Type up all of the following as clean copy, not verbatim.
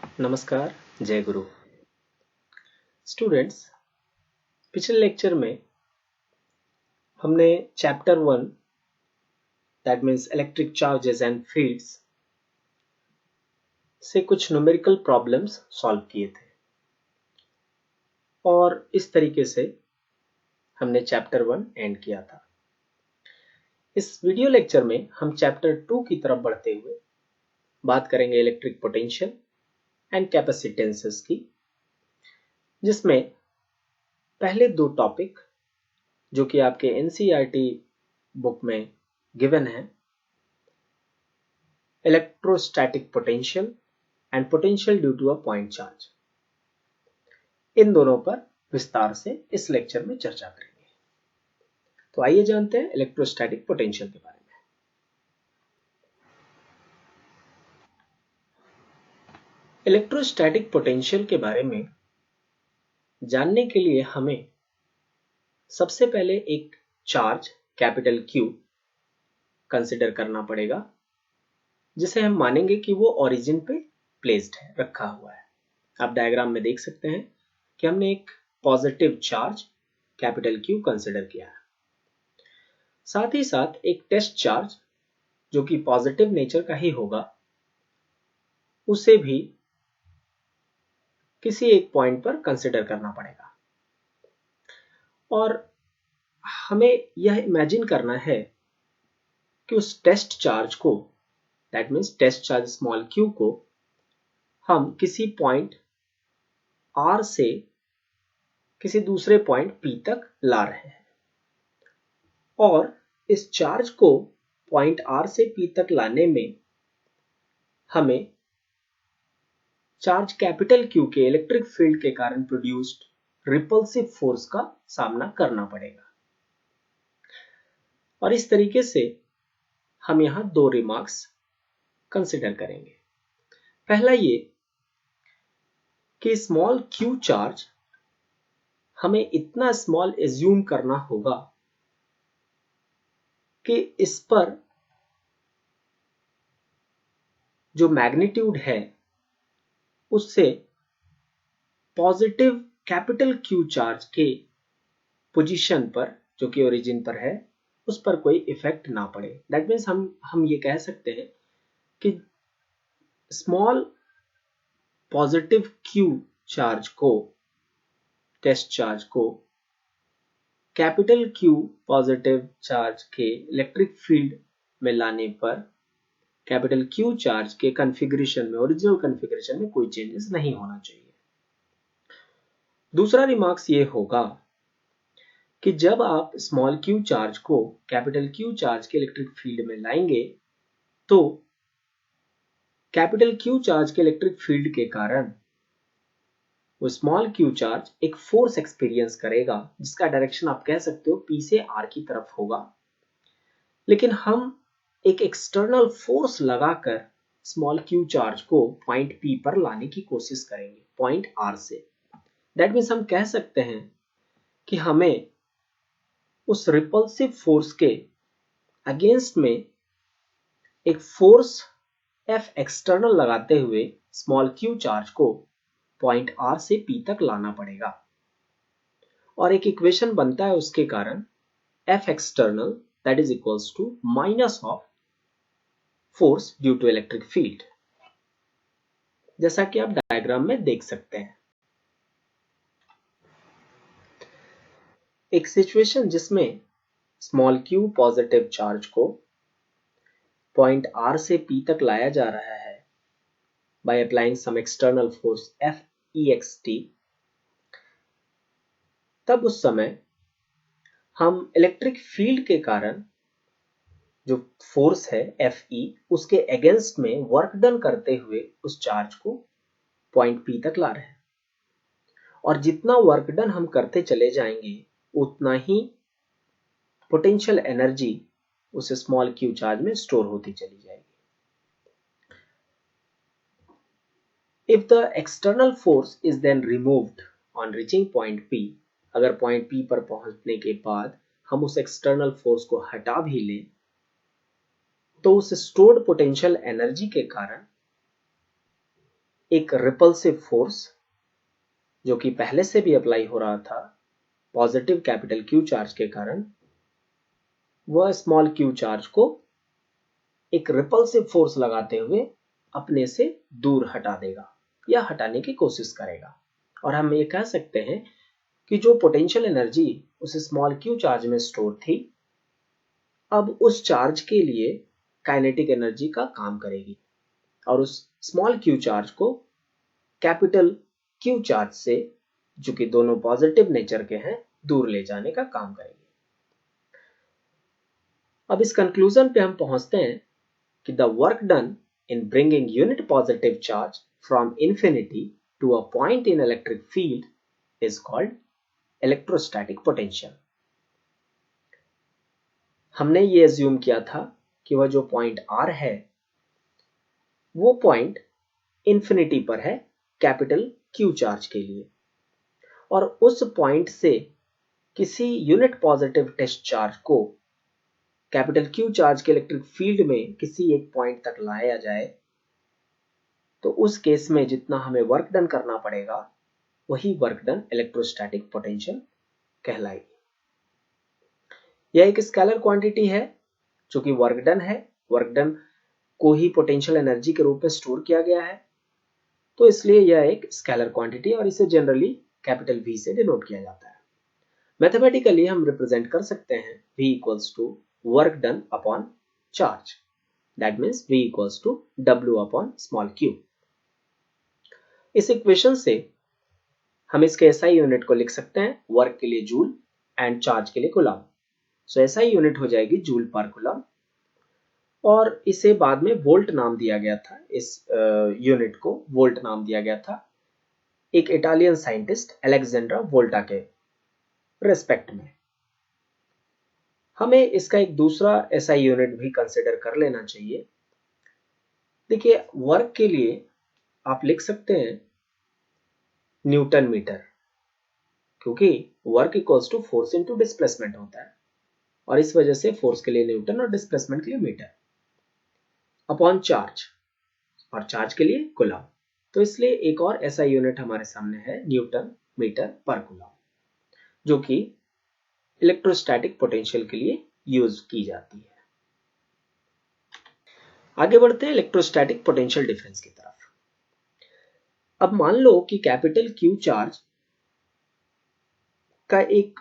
नमस्कार, जय गुरु। स्टूडेंट्स, पिछले लेक्चर में हमने chapter 1 that means electric charges and fields से कुछ न्यूमेरिकल प्रॉब्लम्स सॉल्व किए थे और इस तरीके से हमने चैप्टर 1 एंड किया था। इस वीडियो लेक्चर में हम चैप्टर 2 की तरफ बढ़ते हुए बात करेंगे इलेक्ट्रिक पोटेंशियल एंड कैपेसिटेंसेस की, जिसमें पहले दो टॉपिक जो कि आपके एनसीईआरटी बुक में गिवन है, electrostatic potential and potential due to a point charge, इन दोनों पर विस्तार से इस लेक्चर में चर्चा करेंगे। तो आइए जानते हैं इलेक्ट्रोस्टैटिक पोटेंशियल के बारे में। इलेक्ट्रोस्टैटिक पोटेंशियल के बारे में जानने के लिए हमें सबसे पहले एक चार्ज कैपिटल Q कंसिडर करना पड़ेगा, जिसे हम मानेंगे कि वो ओरिजिन पे प्लेस्ड है, रखा हुआ है। आप डायग्राम में देख सकते हैं कि हमने एक positive charge capital Q consider किया है। साथ ही साथ एक टेस्ट चार्ज जो कि पॉजिटिव नेचर का ही होगा, उसे भी किसी एक पॉइंट पर कंसिडर करना पड़ेगा। और हमें यह इमेजिन करना है कि उस टेस्ट चार्ज को, that means test charge small q को, हम किसी पॉइंट R से किसी दूसरे पॉइंट P तक ला रहे हैं और इस चार्ज को पॉइंट R से P तक लाने में हमें चार्ज कैपिटल Q के इलेक्ट्रिक फील्ड के कारण प्रोड्यूस्ड रिपल्सिव फोर्स का सामना करना पड़ेगा। और इस तरीके से हम यहां दो रिमार्क्स कंसिडर करेंगे। पहला ये कि स्मॉल q चार्ज हमें इतना स्मॉल एज्यूम करना होगा कि इस पर जो मैग्नीट्यूड है उससे पॉजिटिव कैपिटल Q चार्ज के पोजीशन पर, जो कि ओरिजिन पर है, उस पर कोई इफेक्ट ना पड़े। दैट मीन्स हम ये कह सकते हैं कि स्मॉल पॉजिटिव Q चार्ज को, टेस्ट चार्ज को, कैपिटल Q पॉजिटिव चार्ज के इलेक्ट्रिक फील्ड में लाने पर कैपिटल Q चार्ज के कॉन्फ़िगरेशन में, ओरिजिनल कॉन्फ़िगरेशन में कोई चेंजेस नहीं होना चाहिए। दूसरा रिमार्क्स ये होगा कि जब आप स्मॉल q चार्ज को कैपिटल Q चार्ज के इलेक्ट्रिक फील्ड में लाएंगे तो कैपिटल Q चार्ज के इलेक्ट्रिक फील्ड के कारण वो स्मॉल q चार्ज एक फोर्स एक्सपीरियंस करेगा, जिसका डायरेक्शन आप कह सकते हो P से R की तरफ होगा। लेकिन हम एक एक्सटर्नल फोर्स लगाकर स्मॉल q चार्ज को पॉइंट P पर लाने की कोशिश करेंगे पॉइंट R से। दैट मीन्स हम कह सकते हैं कि हमें उस रिपल्सिव फोर्स के अगेंस्ट में एक फोर्स F एक्सटर्नल लगाते हुए स्मॉल q चार्ज को पॉइंट R से P तक लाना पड़ेगा। और एक इक्वेशन बनता है उसके कारण, F external that is equals to minus of force due to electric field, जैसा कि आप डायग्राम में देख सकते हैं। एक सिचुएशन जिसमें स्मॉल q पॉजिटिव चार्ज को पॉइंट R से P तक लाया जा रहा है by applying some external force Fext, तब उस समय हम इलेक्ट्रिक फील्ड के कारण जो फोर्स है Fe, उसके अगेंस्ट में वर्क डन करते हुए उस चार्ज को पॉइंट P तक ला रहे हैं। और जितना वर्क डन हम करते चले जाएंगे उतना ही पोटेंशियल एनर्जी उस स्मॉल q चार्ज में स्टोर होती चली जाएगी। If the external force is then removed on reaching point P, अगर पॉइंट P पर पहुंचने के बाद हम उस एक्सटर्नल फोर्स को हटा भी लें तो उस स्टोर्ड पोटेंशियल एनर्जी के कारण एक रिपल्सिव फोर्स जो कि पहले से भी अप्लाई हो रहा था पॉजिटिव कैपिटल क्यू चार्ज के कारण, वह स्मॉल क्यू चार्ज को एक रिपल्सिव फोर्स लगाते हुए अपने से दूर हटा देगा या हटाने की कोशिश करेगा। और हम ये कह सकते हैं कि जो पोटेंशियल एनर्जी उस स्मॉल क्यू चार्ज में स्टोर थी, अब उस चार्ज के लिए काइनेटिक एनर्जी का काम करेगी और उस स्मॉल क्यू चार्ज को कैपिटल क्यू चार्ज से, जो कि दोनों पॉजिटिव नेचर के हैं, दूर ले जाने का काम करेगी। अब इस कंक्लूजन पे हम पहुंचते हैं कि the work done in bringing unit positive charge from infinity to a point in electric field is called electrostatic potential. हमने ये assume किया था कि वह जो पॉइंट R है वो पॉइंट इंफिनिटी पर है कैपिटल Q चार्ज के लिए, और उस पॉइंट से किसी यूनिट पॉजिटिव टेस्ट चार्ज को कैपिटल Q चार्ज के इलेक्ट्रिक फील्ड में किसी एक पॉइंट तक लाया जाए तो उस केस में जितना हमें वर्क डन करना पड़ेगा वही वर्क डन इलेक्ट्रोस्टैटिक पोटेंशियल कहलाएगी। यह एक स्केलर क्वांटिटी है जो कि वर्क डन है, वर्क डन को ही पोटेंशियल एनर्जी के रूप में स्टोर किया गया है, तो इसलिए यह एक स्केलर क्वांटिटी और इसे जनरली कैपिटल V से डिनोट किया जाता है। मैथमेटिकली हम रिप्रेजेंट कर सकते हैं V equals to work done upon charge, that means V equals to W upon small q। इस इक्वेशन से हम इसके एसआई यूनिट को लिख सकते हैं, वर्क के लिए जूल एंड चार्ज के लिए कूलम। सो एसआई यूनिट हो जाएगी जूल पर कूलम, और इसे बाद में वोल्ट नाम दिया गया था, इस यूनिट को वोल्ट नाम दिया गया था एक इटालियन साइंटिस्ट अलेक्जेंड्रा वोल्टा के रेस्पेक्ट में। हमें इसका एक दूसरा एसआई यूनिट भी कंसिडर कर लेना चाहिए। देखिए, वर्क के लिए आप लिख सकते हैं न्यूटन मीटर, क्योंकि work equals to force into displacement होता है और इस वजह से फोर्स के लिए न्यूटन और डिस्प्लेसमेंट के लिए मीटर, अपॉन चार्ज और चार्ज के लिए कूलम। तो इसलिए एक और ऐसा यूनिट हमारे सामने है न्यूटन मीटर पर कूलम, जो कि इलेक्ट्रोस्टैटिक पोटेंशियल के लिए यूज की जाती है। आगे बढ़ते हैं इलेक्ट्रोस्टैटिक पोटेंशियल डिफरेंस की तरफ। अब मान लो कि कैपिटल क्यू चार्ज का एक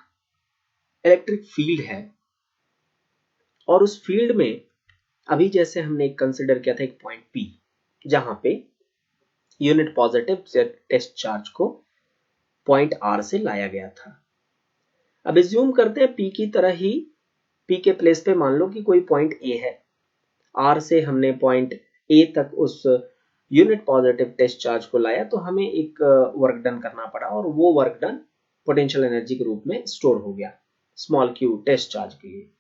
इलेक्ट्रिक फील्ड है और उस फील्ड में अभी जैसे हमने कंसिडर किया था एक पॉइंट P, जहां पे यूनिट पॉजिटिव टेस्ट चार्ज को पॉइंट R से लाया गया था। अब एज्यूम करते हैं P की तरह ही P के प्लेस पे मान लो कि कोई पॉइंट A है, R से हमने पॉइंट A तक उस यूनिट पॉजिटिव टेस्ट चार्ज को लाया, तो हमें एक वर्क डन करना पड़ा और वो वर्क डन पोटेंशियल एनर्जी के रूप में स्टोर हो गया स्मॉल क्यू टेस्ट चार्ज के लिए।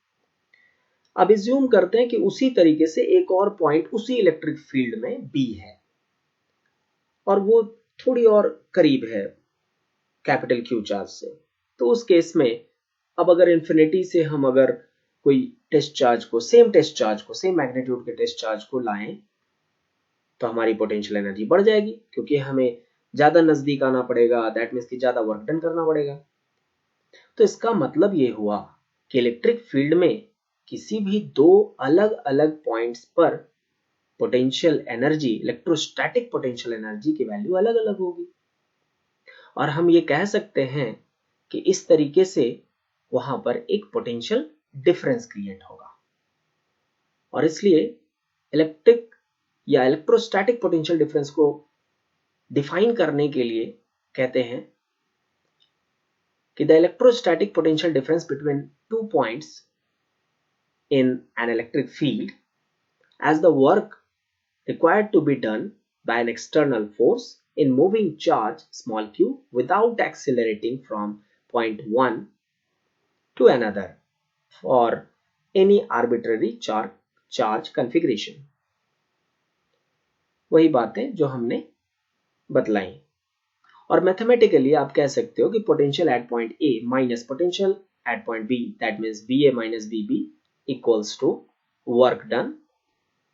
अब एज्यूम करते हैं कि उसी तरीके से एक और पॉइंट उसी इलेक्ट्रिक फील्ड में B है और वो थोड़ी और करीब है कैपिटल क्यू चार्ज से। तो उस केस में अब अगर इंफिनिटी से हम अगर कोई टेस्ट चार्ज को, सेम मैग्नीट्यूड के टेस्ट चार्ज को लाएं तो हमारी पोटेंशियल एनर्जी बढ़ जाएगी, क्योंकि हमें ज्यादा नजदीक आना पड़ेगा, दैट मीन्स कि ज्यादा वर्क डन करना पड़ेगा। तो इसका मतलब ये हुआ कि इलेक्ट्रिक फील्ड में किसी भी दो अलग अलग पॉइंट्स पर potential energy, electrostatic potential energy की वैल्यू अलग अलग होगी, और हम ये कह सकते हैं कि इस तरीके से वहां पर एक पोटेंशियल डिफरेंस क्रिएट होगा। और इसलिए इलेक्ट्रिक या इलेक्ट्रोस्टैटिक पोटेंशियल डिफरेंस को डिफाइन करने के लिए कहते हैं कि the electrostatic potential difference between two points in an electric field as the work required to be done by an external force in moving charge small q without accelerating from point 1 to another for any arbitrary charge configuration। वही बातें जो हमने बतलाई, और mathematically आप कह सकते हो कि potential at point A minus potential at point B, that means BA minus BB equals to work done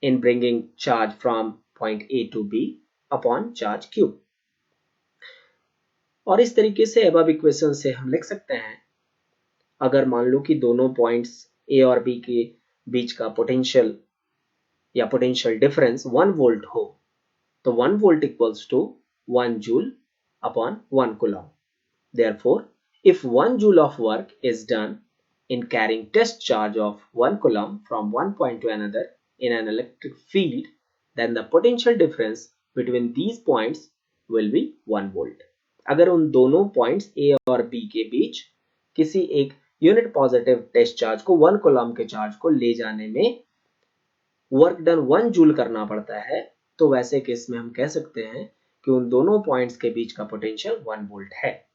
in bringing charge from point A to B upon charge q। और इस तरीके से अबव इक्वेशन से हम लिख सकते हैं, अगर मान लो कि दोनों पॉइंट्स a और b के बीच का पोटेंशियल या पोटेंशियल डिफरेंस 1 वोल्ट हो, तो 1 volt equals to 1 joule upon 1 coulomb. Therefore, if 1 joule of work is done in carrying test charge of 1 coulomb from one point to another in an electric field, then the potential difference between these points will be 1 volt. अगर उन दोनों points A और B के बीच किसी एक unit positive test charge को 1 coulomb के charge को ले जाने में वर्क डन 1 जूल करना पड़ता है, तो वैसे केस में हम कह सकते हैं कि उन दोनों पॉइंट्स के बीच का पोटेंशियल 1 वोल्ट है।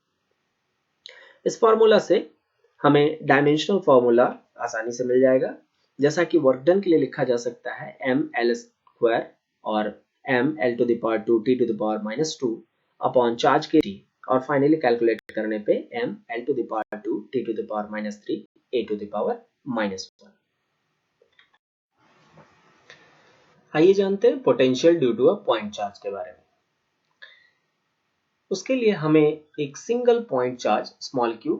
इस फॉर्मूला से हमें डायमेंशनल फॉर्मूला आसानी से मिल जाएगा, जैसा कि वर्क डन के लिए लिखा जा सकता है ml² और ml⁻²t⁻⁻² अपॉन चार्ज के t, और फाइनली कैलकुलेट करने पे ml⁻²t⁻3a⁻1। आइए जानते हैं potential due to a point charge के बारे में। उसके लिए हमें एक single point charge small q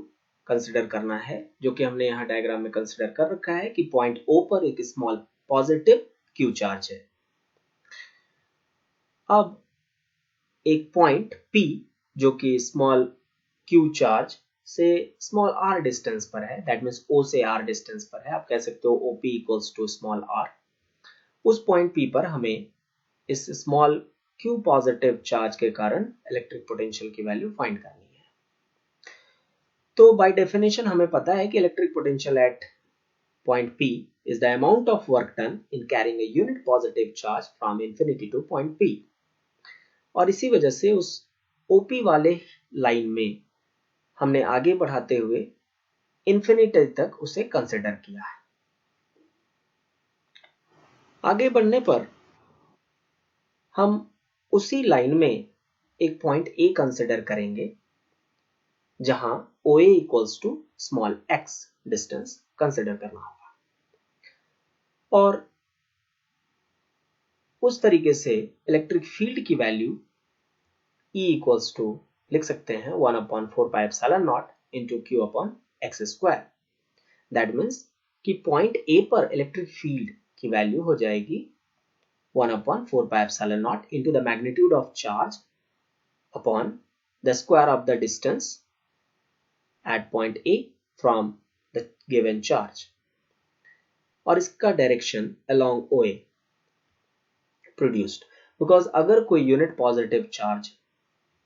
consider करना है, जो कि हमने यहाँ डायग्राम में कंसिडर कर रखा है कि पॉइंट O पर एक स्मॉल पॉजिटिव q चार्ज है। अब एक पॉइंट P जो कि स्मॉल q चार्ज से स्मॉल r डिस्टेंस पर है, दैट मीन्स O से r डिस्टेंस पर है, आप कह सकते हो OP equals to small r। उस पॉइंट P पर हमें इस स्मॉल q पॉजिटिव चार्ज के कारण इलेक्ट्रिक पोटेंशियल की वैल्यू फाइंड करनी है। तो बाय डेफिनेशन हमें पता है कि electric potential at point P is the amount of work done in carrying a unit positive charge from infinity to point P। और इसी वजह से उस OP वाले लाइन में हमने आगे बढ़ाते हुए इंफिनिटी तक उसे कंसिडर किया है। आगे बढ़ने पर हम उसी लाइन में एक पॉइंट A कंसिडर करेंगे, जहां OA equals to small x distance consider करना होगा, और उस तरीके से इलेक्ट्रिक फील्ड की वैल्यू E इक्वल्स टू लिख सकते हैं 1/4πε0 into q upon x²। That means कि पॉइंट A पर इलेक्ट्रिक फील्ड की वैल्यू हो जाएगी 1/4πε0 into the magnitude of charge upon the square of the distance at point A from the given charge, और इसका direction along OA produced, because अगर कोई unit positive charge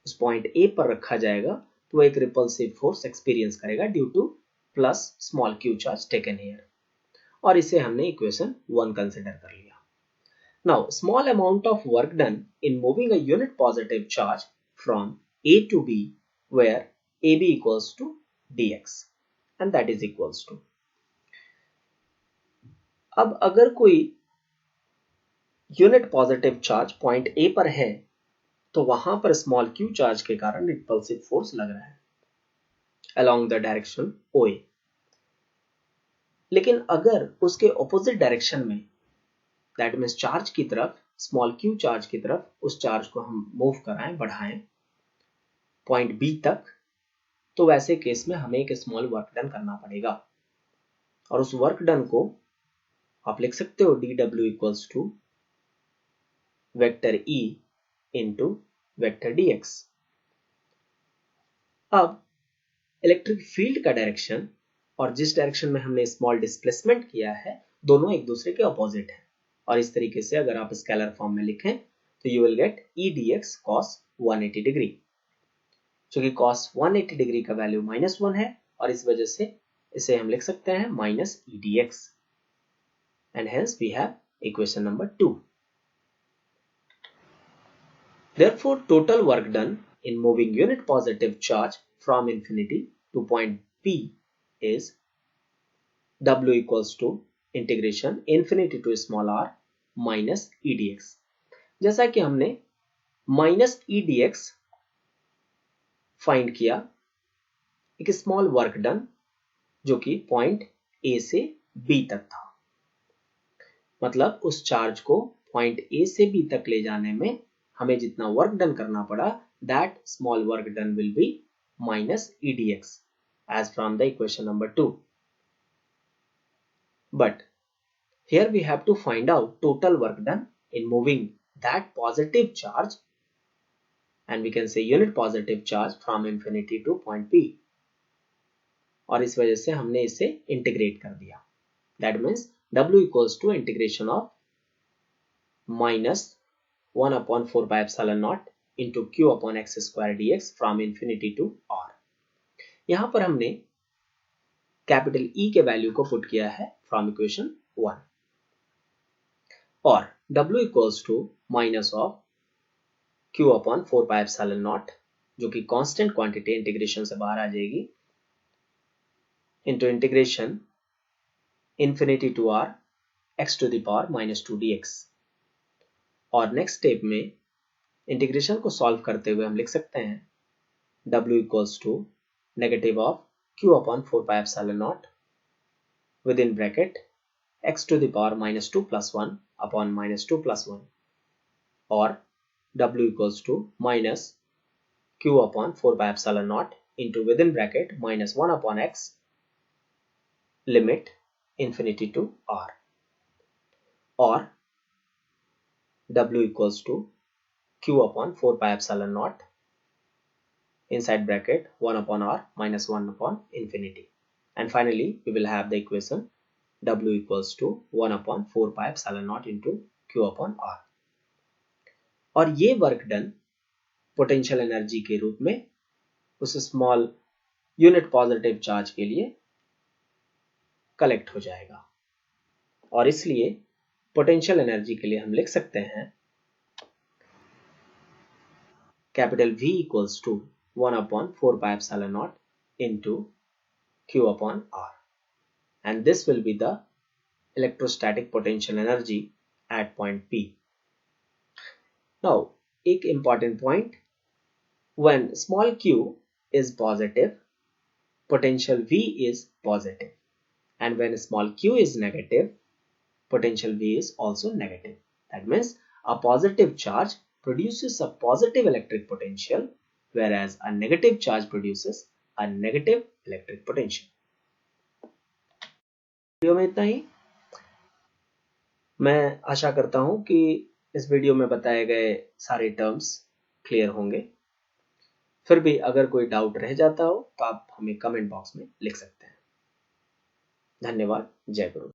उस point A पर रखा जाएगा तो एक रिपल्सिव फोर्स एक्सपीरियंस करेगा due two plus small q charge taken here, और इसे हमने इक्वेशन 1 कंसिडर कर लिया। Now, small amount of work done in moving a unit positive charge from A to B, where AB equals to dx, and that is equals to। अब अगर कोई unit positive charge point A पर है, तो वहां पर small q charge के कारण रिपल्सिव फोर्स लग रहा है along the direction OA। लेकिन अगर उसके ऑपोजिट डायरेक्शन में, दैट मीन्स चार्ज की तरफ, स्मॉल q चार्ज की तरफ उस चार्ज को हम मूव कराएं, बढ़ाएं पॉइंट B तक, तो वैसे केस में हमें एक स्मॉल वर्क डन करना पड़ेगा, और उस वर्क डन को आप लिख सकते हो dw equals to vector E into vector dx। अब इलेक्ट्रिक फील्ड का डायरेक्शन और जिस डायरेक्शन में हमने स्मॉल डिस्प्लेसमेंट किया है, दोनों एक दूसरे के ऑपोजिट हैं, और इस तरीके से अगर आप स्केलर फॉर्म में लिखें तो you will get E dx cos 180 degree, क्योंकि cos 180 डिग्री का वैल्यू -1 है, और इस वजह से इसे हम लिख सकते हैं -E dx, and hence we have equation number 2। Therefore, total work done in moving unit positive charge from infinity to point P is W equals to integration infinity to small r minus E dx। जैसा कि हमने minus E dx find किया, एक small work done जो कि point A से B तक था, मतलब उस चार्ज को पॉइंट A से B तक ले जाने में हमें जितना वर्क डन करना पड़ा, that small work done will be minus EDX as from the equation number 2. But here we have to find out total work done in moving that positive charge, and we can say unit positive charge from infinity to point P. और इस वजह से हमने इसे integrate कर दिया. That means W equals to integration of minus 1 upon 4 pi epsilon naught into Q upon x square dx from infinity to R. यहां पर हमने कैपिटल E के वैल्यू को पुट किया है फ्रॉम इक्वेशन 1 और W equals to minus of Q upon 4 pi epsilon naught जो कि कांस्टेंट क्वांटिटी इंटीग्रेशन से बाहर आ जाएगी into integration infinity to R x to the power minus 2 dx. और नेक्स्ट स्टेप में इंटीग्रेशन को सॉल्व करते हुए हम लिख सकते हैं W equals to negative of Q upon 4 pi epsilon naught within bracket x to the power minus 2 plus 1 upon minus 2 plus 1 or W equals to minus Q upon 4 pi epsilon naught into within bracket minus 1 upon x limit infinity to R or W equals to Q upon 4 pi epsilon naught inside bracket 1 upon R minus 1 upon infinity. And finally, we will have the equation W equals to 1 upon 4 pi epsilon naught into Q upon R. और ये work done potential energy के रूप में उस small unit positive charge के लिए collect हो जाएगा और इसलिए पोटेंशियल एनर्जी के लिए हम लिख सकते हैं capital V equals to 1 upon 4 pi epsilon naught into Q upon R, and this will be the electrostatic potential energy at point P. Now, एक important point, when small q is positive, potential V is positive, and when small q is negative, potential V is also negative. That means a positive charge produces a positive electric potential, whereas a negative charge produces a negative electric potential. Video में इतना ही. मैं आशा करता हूं कि इस video में बताए गए सारे टर्म्स क्लियर होंगे. फिर भी अगर कोई डाउट रह जाता हो तो आप हमें कमेंट बॉक्स में लिख सकते हैं. धन्यवाद. जय गुरु.